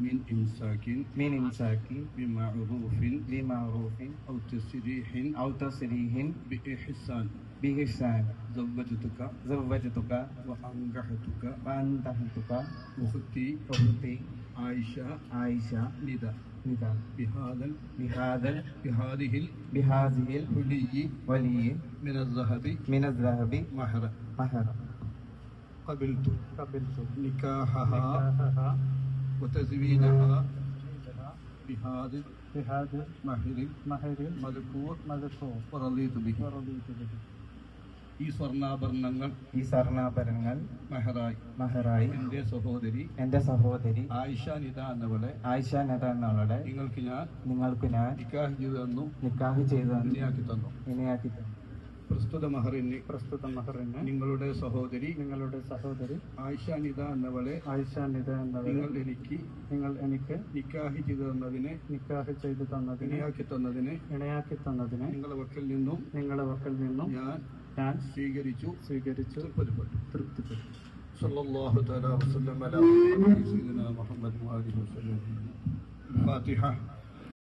من إمساك بمعروف أو تسريح بإحسان زوجتك وأنكحتك أختي عائشة نداء بهذه الحلي من الذهب مهرا قبلت نكاحها وتزوينها بهذا المهر المذكور ورضيت به. ഈ സ്വർണ്ണാഭരണങ്ങൾ മഹറായി എന്റെ സഹോദരി ആയിഷ നിദ എന്നവളെ നിങ്ങൾക്ക് ഞാൻ നിക്കാഹ് ചെയ്തു തന്നു. പ്രസ്തുത മഹറിന് നിങ്ങളുടെ സഹോദരി ആയിഷ നിദ എന്നവളെ നിങ്ങൾ എനിക്ക് നിക്കാഹ് ചെയ്തു തന്നതിന് ഇണയാക്കി തന്നതിന് നിങ്ങളുടെ വക്കിൽ നിന്നും ഞാൻ സ്വീകരിച്ചു തൃപ്തിപ്പെട്ടു. സല്ലല്ലാഹു തആല വസല്ലം അലാ സയ്യിദിനാ മുഹമ്മദ് വഅലിഹി വസല്ലം. ഫാത്തിഹ.